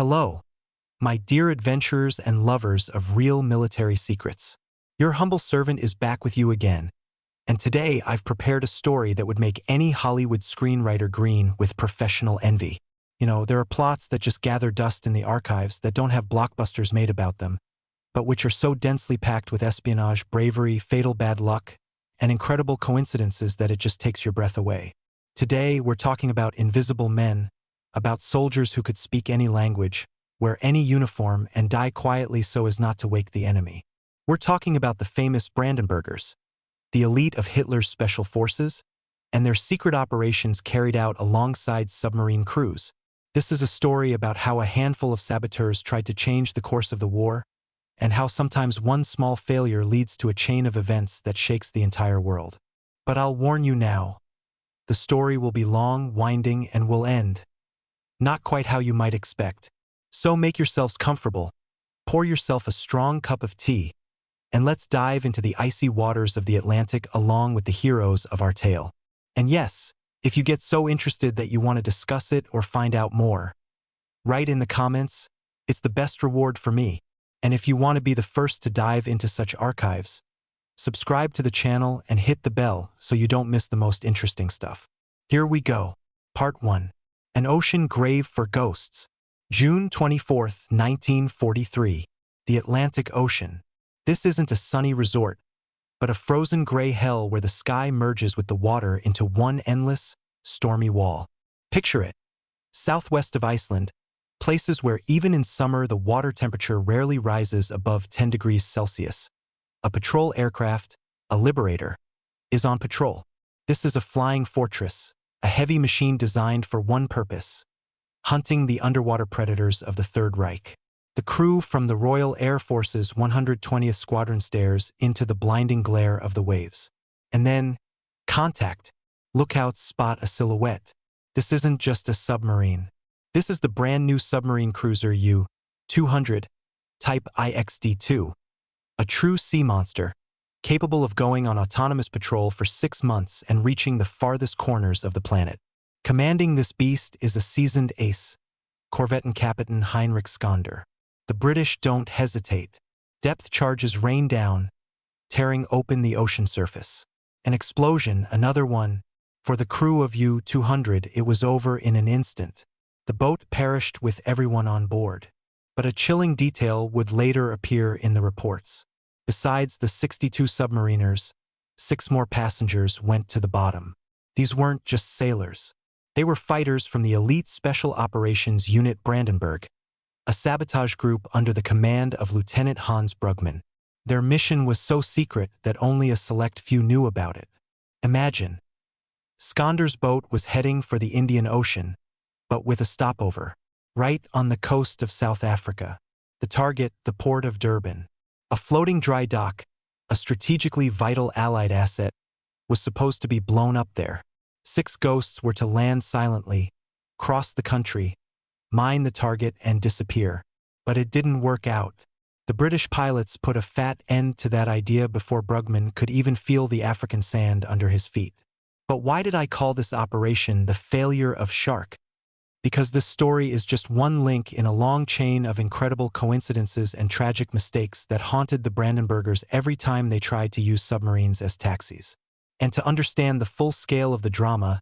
Hello, my dear adventurers and lovers of real military secrets. Your humble servant is back with you again, and today I've prepared a story that would make any Hollywood screenwriter green with professional envy. There are plots that just gather dust in the archives that don't have blockbusters made about them, but which are so densely packed with espionage, bravery, fatal bad luck, and incredible coincidences that it just takes your breath away. Today, we're talking about invisible men, about soldiers who could speak any language, wear any uniform, and die quietly so as not to wake the enemy. We're talking about the famous Brandenburgers, the elite of Hitler's special forces, and their secret operations carried out alongside submarine crews. This is a story about how a handful of saboteurs tried to change the course of the war, and how sometimes one small failure leads to a chain of events that shakes the entire world. But I'll warn you now, the story will be long, winding, and will end not quite how you might expect. So make yourselves comfortable, pour yourself a strong cup of tea, and let's dive into the icy waters of the Atlantic along with the heroes of our tale. And yes, if you get so interested that you want to discuss it or find out more, write in the comments. It's the best reward for me. And if you want to be the first to dive into such archives, subscribe to the channel and hit the bell so you don't miss the most interesting stuff. Here we go. Part 1. An Ocean Grave for Ghosts. June 24, 1943. The Atlantic Ocean. This isn't a sunny resort, but a frozen gray hell where the sky merges with the water into one endless, stormy wall. Picture it. Southwest of Iceland, places where even in summer the water temperature rarely rises above 10 degrees Celsius. A patrol aircraft, a Liberator, is on patrol. This is a flying fortress, a heavy machine designed for one purpose: hunting the underwater predators of the Third Reich. The crew from the Royal Air Force's 120th Squadron stares into the blinding glare of the waves. And then, contact. Lookouts spot a silhouette. This isn't just a submarine. This is the brand new submarine cruiser U-200, type IXD-2. A true sea monster, capable of going on autonomous patrol for 6 months and reaching the farthest corners of the planet. Commanding this beast is a seasoned ace, Corvettenkapitän Heinrich Skonder. The British don't hesitate. Depth charges rain down, tearing open the ocean surface. An explosion, another one. For the crew of U-200, it was over in an instant. The boat perished with everyone on board. But a chilling detail would later appear in the reports. Besides the 62 submariners, 6 more passengers went to the bottom. These weren't just sailors. They were fighters from the elite Special Operations Unit Brandenburg, a sabotage group under the command of Lieutenant Hans Brugmann. Their mission was so secret that only a select few knew about it. Imagine. Skonder's boat was heading for the Indian Ocean, but with a stopover, right on the coast of South Africa. The target, the port of Durban. A floating dry dock, a strategically vital Allied asset, was supposed to be blown up there. 6 ghosts were to land silently, cross the country, mine the target, and disappear. But it didn't work out. The British pilots put a fat end to that idea before Brugmann could even feel the African sand under his feet. But why did I call this operation the failure of Shark? Because this story is just one link in a long chain of incredible coincidences and tragic mistakes that haunted the Brandenburgers every time they tried to use submarines as taxis. And to understand the full scale of the drama,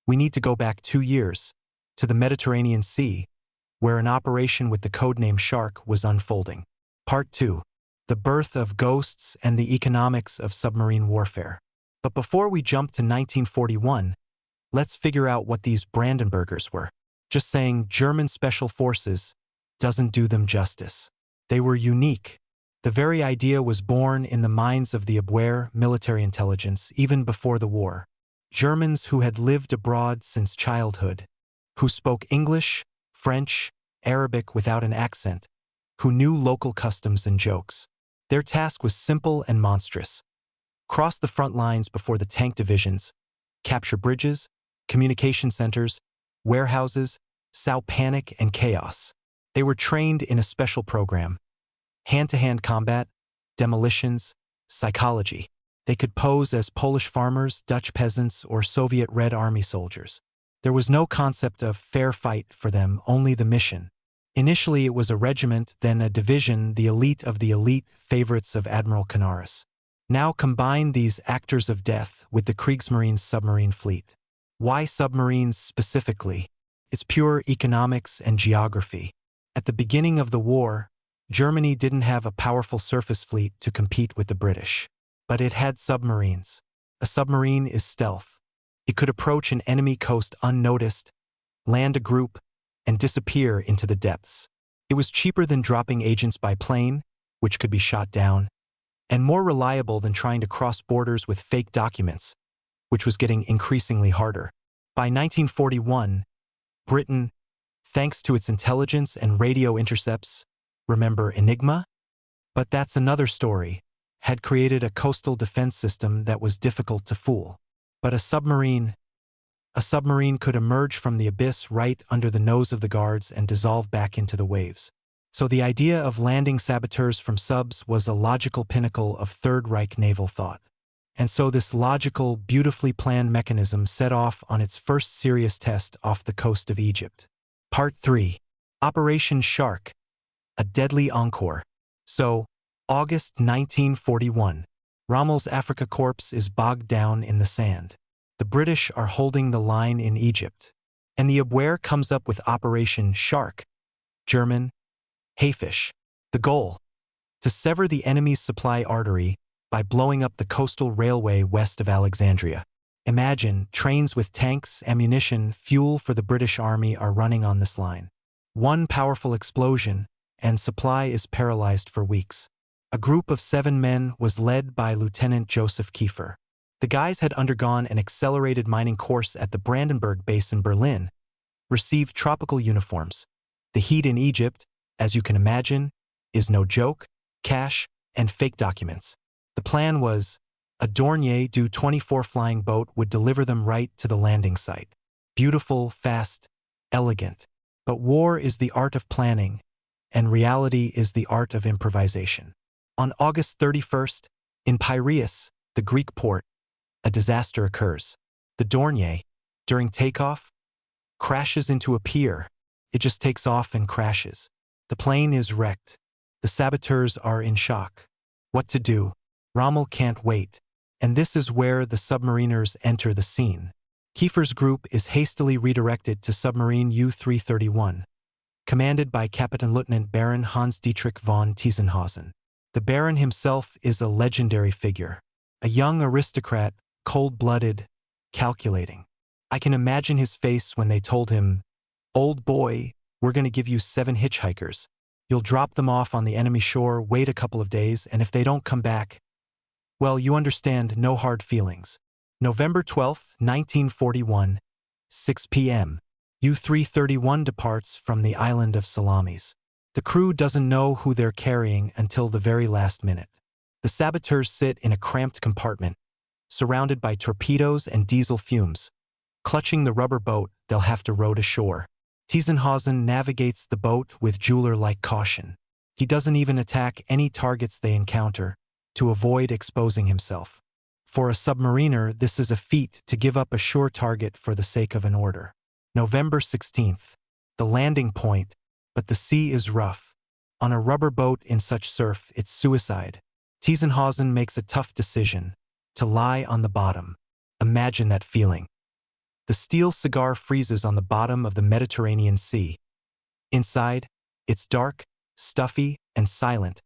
we need to go back 2 years, to the Mediterranean Sea, where an operation with the codename Shark was unfolding. Part 2. The birth of ghosts and the economics of submarine warfare. But before we jump to 1941, let's figure out what these Brandenburgers were. Just saying German Special Forces doesn't do them justice. They were unique. The very idea was born in the minds of the Abwehr military intelligence even before the war. Germans who had lived abroad since childhood, who spoke English, French, Arabic without an accent, who knew local customs and jokes. Their task was simple and monstrous. Cross the front lines before the tank divisions, capture bridges, communication centers, warehouses, sow panic and chaos. They were trained in a special program. Hand-to-hand combat, demolitions, psychology. They could pose as Polish farmers, Dutch peasants, or Soviet Red Army soldiers. There was no concept of fair fight for them, only the mission. Initially it was a regiment, then a division, the elite of the elite, favorites of Admiral Canaris. Now combine these actors of death with the Kriegsmarine's submarine fleet. Why submarines specifically? It's pure economics and geography. At the beginning of the war, Germany didn't have a powerful surface fleet to compete with the British. But it had submarines. A submarine is stealth. It could approach an enemy coast unnoticed, land a group, and disappear into the depths. It was cheaper than dropping agents by plane, which could be shot down, and more reliable than trying to cross borders with fake documents, which was getting increasingly harder. By 1941, Britain, thanks to its intelligence and radio intercepts, remember Enigma? But that's another story, had created a coastal defense system that was difficult to fool. But a submarine could emerge from the abyss right under the nose of the guards and dissolve back into the waves. So the idea of landing saboteurs from subs was a logical pinnacle of Third Reich naval thought. And so this logical, beautifully planned mechanism set off on its first serious test off the coast of Egypt. Part 3. Operation Shark. A deadly encore. So, August 1941. Rommel's Afrika Korps is bogged down in the sand. The British are holding the line in Egypt. And the Abwehr comes up with Operation Shark. German, Haifisch. The goal? To sever the enemy's supply artery by blowing up the coastal railway west of Alexandria. Imagine, trains with tanks, ammunition, fuel for the British Army are running on this line. One powerful explosion, and supply is paralyzed for weeks. A group of 7 men was led by Lieutenant Joseph Kiefer. The guys had undergone an accelerated mining course at the Brandenburg base in Berlin, received tropical uniforms. The heat in Egypt, as you can imagine, is no joke, cash, and fake documents. The plan was, a Dornier Do-24 flying boat would deliver them right to the landing site. Beautiful, fast, elegant. But war is the art of planning, and reality is the art of improvisation. On August 31st, in Piraeus, the Greek port, a disaster occurs. The Dornier, during takeoff, crashes into a pier. It just takes off and crashes. The plane is wrecked. The saboteurs are in shock. What to do? Rommel can't wait. And this is where the submariners enter the scene. Kiefer's group is hastily redirected to submarine U-331, commanded by Captain Lieutenant Baron Hans Dietrich von Tiesenhausen. The Baron himself is a legendary figure, a young aristocrat, cold-blooded, calculating. I can imagine his face when they told him, "Old boy, we're going to give you 7 hitchhikers. You'll drop them off on the enemy shore, wait a couple of days, and if they don't come back, well, you understand, no hard feelings." November 12, 1941, 6 p.m. U-331 departs from the island of Salamis. The crew doesn't know who they're carrying until the very last minute. The saboteurs sit in a cramped compartment, surrounded by torpedoes and diesel fumes. Clutching the rubber boat, they'll have to row to shore. Tiesenhausen navigates the boat with jeweler-like caution. He doesn't even attack any targets they encounter, to avoid exposing himself. For a submariner, this is a feat to give up a sure target for the sake of an order. November 16th. The landing point, but the sea is rough. On a rubber boat in such surf, it's suicide. Tiesenhausen makes a tough decision, to lie on the bottom. Imagine that feeling. The steel cigar freezes on the bottom of the Mediterranean Sea. Inside, it's dark, stuffy, and silent,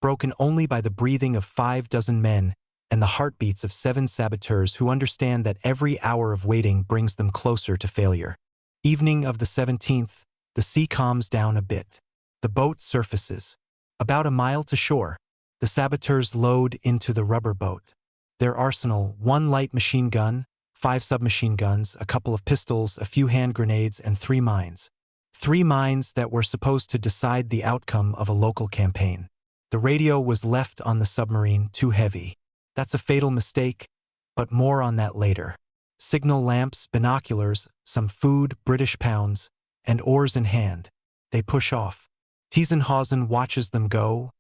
broken only by the breathing of 6 men and the heartbeats of 7 saboteurs who understand that every hour of waiting brings them closer to failure. Evening of the 17th, the sea calms down a bit. The boat surfaces. About a mile to shore, the saboteurs load into the rubber boat. Their arsenal: 1 light machine gun, 5 submachine guns, a couple of pistols, a few hand grenades, and 3 mines. 3 mines that were supposed to decide the outcome of a local campaign. The radio was left on the submarine, too heavy. That's a fatal mistake, but more on that later. Signal lamps, binoculars, some food, British pounds, and oars in hand. They push off. Tiesenhausen watches them go,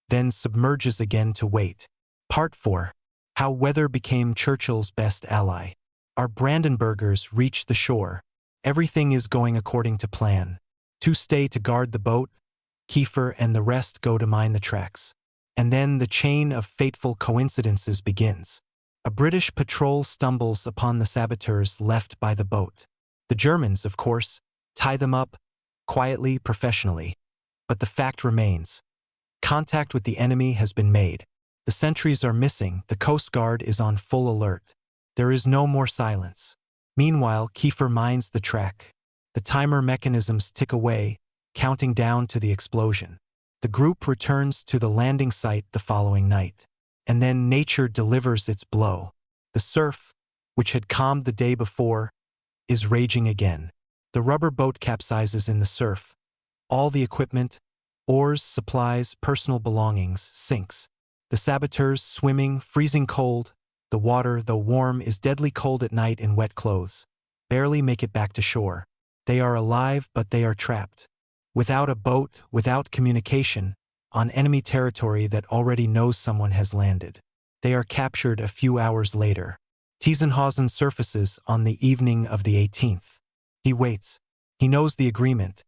then submerges again to wait. Part 4. How weather became Churchill's best ally. Our Brandenburgers reach the shore. Everything is going according to plan. Two stay to guard the boat, Kiefer and the rest go to mine the tracks. And then the chain of fateful coincidences begins. A British patrol stumbles upon the saboteurs left by the boat. The Germans, of course, tie them up, quietly, professionally. But the fact remains. Contact with the enemy has been made. The sentries are missing, the Coast Guard is on full alert. There is no more silence. Meanwhile, Kiefer mines the track. The timer mechanisms tick away, counting down to the explosion. The group returns to the landing site the following night. And then nature delivers its blow. The surf, which had calmed the day before, is raging again. The rubber boat capsizes in the surf. All the equipment, oars, supplies, personal belongings, sinks. The saboteurs, swimming, freezing cold. The water, though warm, is deadly cold at night in wet clothes. Barely make it back to shore. They are alive, but they are trapped. Without a boat, without communication, on enemy territory that already knows someone has landed. They are captured a few hours later. Tiesenhausen surfaces on the evening of the 18th. He waits. He knows the agreement.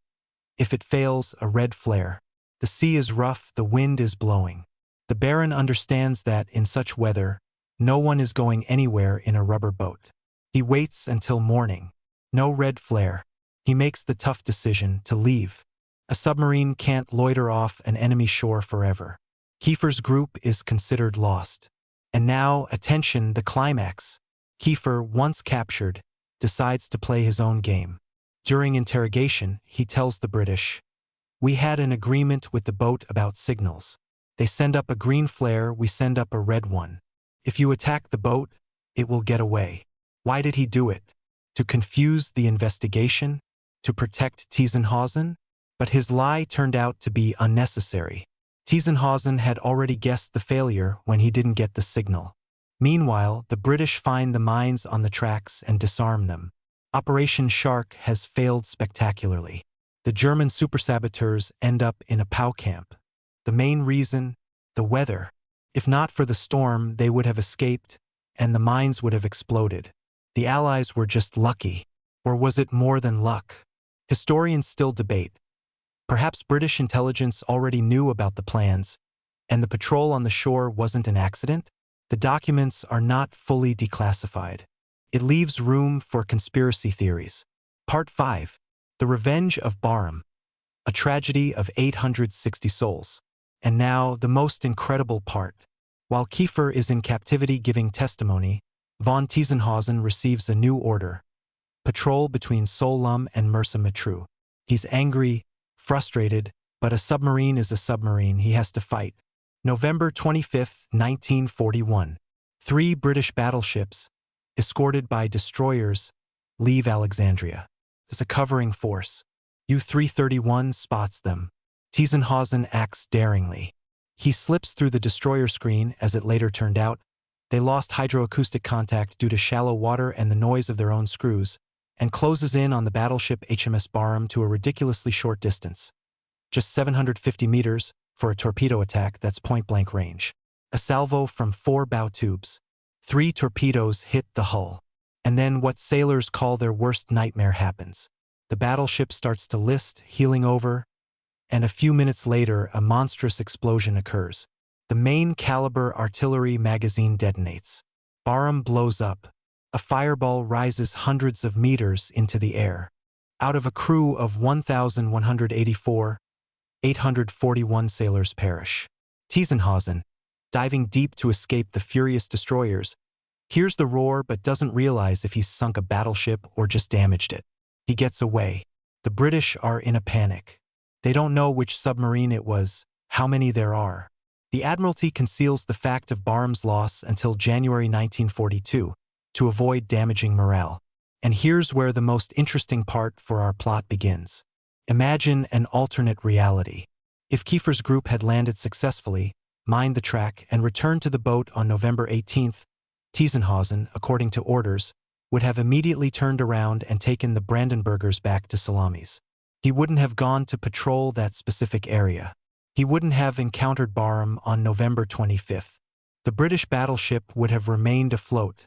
If it fails, a red flare. The sea is rough, the wind is blowing. The Baron understands that, in such weather, no one is going anywhere in a rubber boat. He waits until morning. No red flare. He makes the tough decision to leave. A submarine can't loiter off an enemy shore forever. Kiefer's group is considered lost. And now, attention, the climax. Kiefer, once captured, decides to play his own game. During interrogation, he tells the British, "We had an agreement with the boat about signals. They send up a green flare, we send up a red one. If you attack the boat, it will get away." Why did he do it? To confuse the investigation? To protect Tiesenhausen? But his lie turned out to be unnecessary. Tiesenhausen had already guessed the failure when he didn't get the signal. Meanwhile, the British find the mines on the tracks and disarm them. Operation Shark has failed spectacularly. The German supersaboteurs end up in a POW camp. The main reason? The weather. If not for the storm, they would have escaped, and the mines would have exploded. The Allies were just lucky. Or was it more than luck? Historians still debate. Perhaps British intelligence already knew about the plans, and the patrol on the shore wasn't an accident? The documents are not fully declassified. It leaves room for conspiracy theories. Part 5. The Revenge of Barham. A tragedy of 860 souls. And now, the most incredible part. While Kiefer is in captivity giving testimony, von Tiesenhausen receives a new order. Patrol between Solum and Mersa Matruh. He's angry, frustrated, but a submarine is a submarine, he has to fight. November 25, 1941. 3 British battleships, escorted by destroyers, leave Alexandria. As a covering force, U-331 spots them. Tiesenhausen acts daringly. He slips through the destroyer screen, as it later turned out. They lost hydroacoustic contact due to shallow water and the noise of their own screws, and closes in on the battleship HMS Barham to a ridiculously short distance. Just 750 meters for a torpedo attack that's point-blank range. A salvo from 4 bow tubes. 3 torpedoes hit the hull. And then what sailors call their worst nightmare happens. The battleship starts to list, heeling over, and a few minutes later a monstrous explosion occurs. The main caliber artillery magazine detonates. Barham blows up. A fireball rises hundreds of meters into the air. Out of a crew of 1,184, 841 sailors perish. Tiesenhausen, diving deep to escape the furious destroyers, hears the roar but doesn't realize if he's sunk a battleship or just damaged it. He gets away. The British are in a panic. They don't know which submarine it was, how many there are. The Admiralty conceals the fact of Barham's loss until January 1942, to avoid damaging morale. And here's where the most interesting part for our plot begins. Imagine an alternate reality. If Kiefer's group had landed successfully, mined the track, and returned to the boat on November 18th, Tiesenhausen, according to orders, would have immediately turned around and taken the Brandenburgers back to Salamis. He wouldn't have gone to patrol that specific area. He wouldn't have encountered Barham on November 25th. The British battleship would have remained afloat.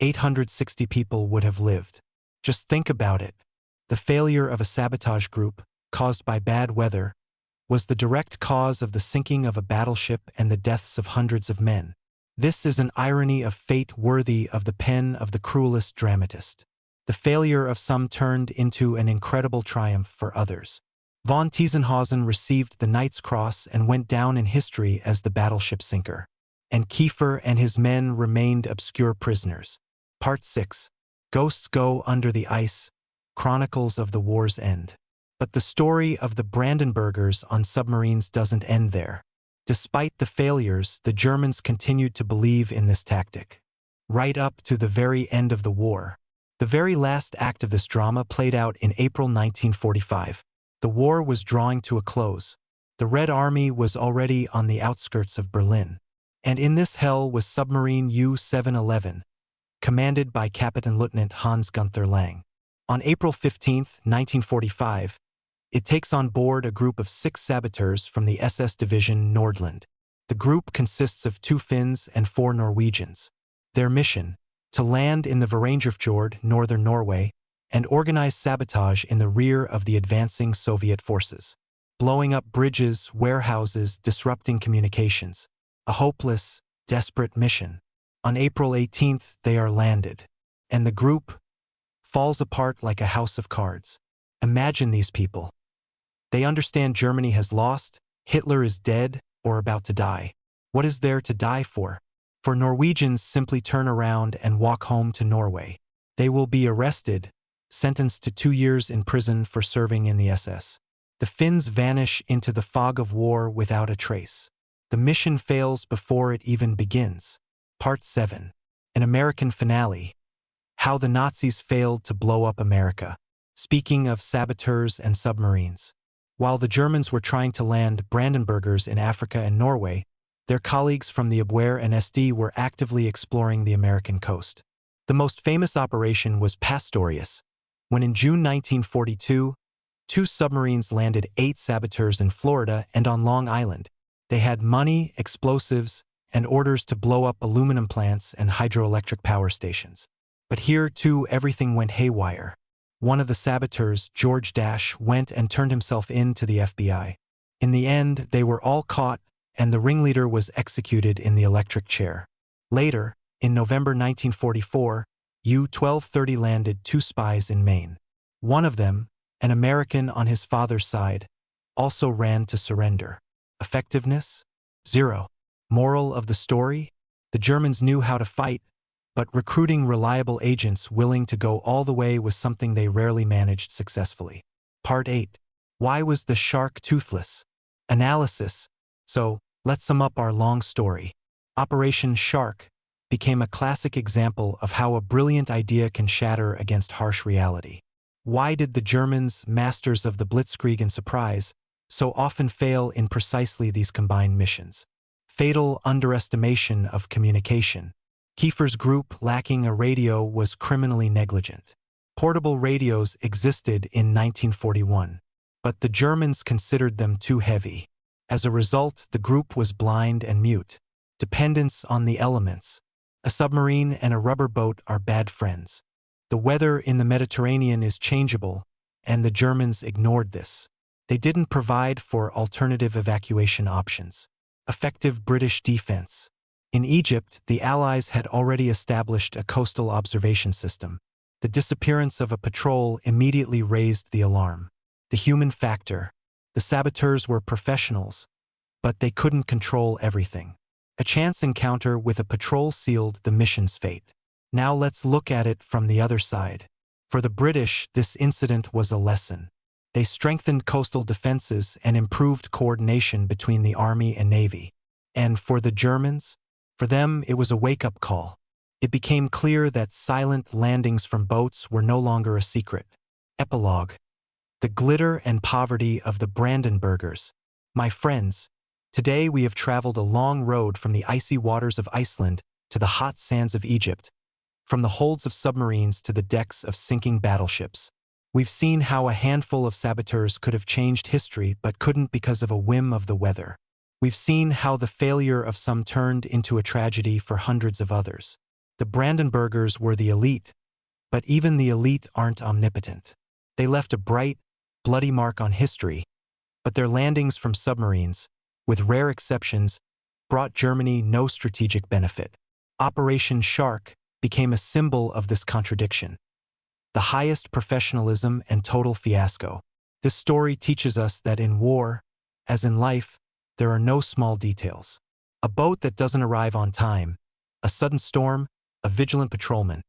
860 people would have lived. Just think about it. The failure of a sabotage group, caused by bad weather, was the direct cause of the sinking of a battleship and the deaths of hundreds of men. This is an irony of fate worthy of the pen of the cruelest dramatist. The failure of some turned into an incredible triumph for others. Von Tiesenhausen received the Knight's Cross and went down in history as the battleship sinker. And Kiefer and his men remained obscure prisoners. Part 6. Ghosts Go Under the Ice, Chronicles of the War's End. But the story of the Brandenburgers on submarines doesn't end there. Despite the failures, the Germans continued to believe in this tactic. Right up to the very end of the war. The very last act of this drama played out in April 1945. The war was drawing to a close. The Red Army was already on the outskirts of Berlin. And in this hell was submarine U-711, commanded by Captain Lieutenant Hans-Gunther Lang. On April 15, 1945, it takes on board a group of 6 saboteurs from the SS Division Nordland. The group consists of 2 Finns and 4 Norwegians. Their mission: to land in the Varangerfjord, northern Norway, and organize sabotage in the rear of the advancing Soviet forces, blowing up bridges, warehouses, disrupting communications. A hopeless, desperate mission. On April 18th, they are landed, and the group falls apart like a house of cards. Imagine these people. They understand Germany has lost, Hitler is dead or about to die. What is there to die for? For Norwegians simply turn around and walk home to Norway. They will be arrested, sentenced to 2 years in prison for serving in the SS. The Finns vanish into the fog of war without a trace. The mission fails before it even begins. Part 7. An American finale. How the Nazis failed to blow up America. Speaking of saboteurs and submarines. While the Germans were trying to land Brandenburgers in Africa and Norway, their colleagues from the Abwehr and SD were actively exploring the American coast. The most famous operation was Pastorius, when in June 1942, 2 submarines landed 8 saboteurs in Florida and on Long Island. They had money, explosives, and orders to blow up aluminum plants and hydroelectric power stations. But here, too, everything went haywire. One of the saboteurs, George Dash, went and turned himself in to the FBI. In the end, they were all caught, and the ringleader was executed in the electric chair. Later, in November 1944, U-1230 landed 2 spies in Maine. One of them, an American on his father's side, also ran to surrender. Effectiveness? 0. Moral of the story? The Germans knew how to fight, but recruiting reliable agents willing to go all the way was something they rarely managed successfully. Part 8. Why was the shark toothless? Analysis. So, let's sum up our long story. Operation Shark became a classic example of how a brilliant idea can shatter against harsh reality. Why did the Germans, masters of the blitzkrieg and surprise, so often fail in precisely these combined missions? Fatal underestimation of communication. Kiefer's group, lacking a radio, was criminally negligent. Portable radios existed in 1941, but the Germans considered them too heavy. As a result, the group was blind and mute. Dependence on the elements. A submarine and a rubber boat are bad friends. The weather in the Mediterranean is changeable, and the Germans ignored this. They didn't provide for alternative evacuation options. Effective British defense. In Egypt, the Allies had already established a coastal observation system. The disappearance of a patrol immediately raised the alarm. The human factor. The saboteurs were professionals, but they couldn't control everything. A chance encounter with a patrol sealed the mission's fate. Now let's look at it from the other side. For the British, this incident was a lesson. They strengthened coastal defenses and improved coordination between the Army and Navy. And for the Germans? For them, it was a wake-up call. It became clear that silent landings from boats were no longer a secret. Epilogue. The glitter and poverty of the Brandenburgers. My friends, today we have traveled a long road from the icy waters of Iceland to the hot sands of Egypt, from the holds of submarines to the decks of sinking battleships. We've seen how a handful of saboteurs could have changed history but couldn't because of a whim of the weather. We've seen how the failure of some turned into a tragedy for hundreds of others. The Brandenburgers were the elite, but even the elite aren't omnipotent. They left a bright, bloody mark on history, but their landings from submarines, with rare exceptions, brought Germany no strategic benefit. Operation Shark became a symbol of this contradiction. The highest professionalism and total fiasco. This story teaches us that in war, as in life, there are no small details. A boat that doesn't arrive on time, a sudden storm, a vigilant patrolman.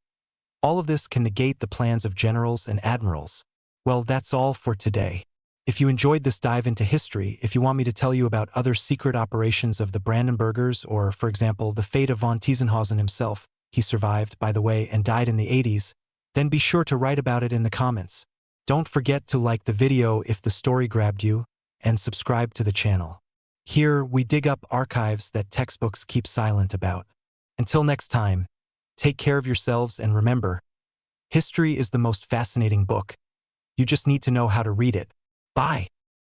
All of this can negate the plans of generals and admirals. Well, that's all for today. If you enjoyed this dive into history, if you want me to tell you about other secret operations of the Brandenburgers or, for example, the fate of von Tiesenhausen himself, he survived, by the way, and died in the 80s, then be sure to write about it in the comments. Don't forget to like the video if the story grabbed you, and subscribe to the channel. Here, we dig up archives that textbooks keep silent about. Until next time, take care of yourselves and remember, history is the most fascinating book. You just need to know how to read it. Bye.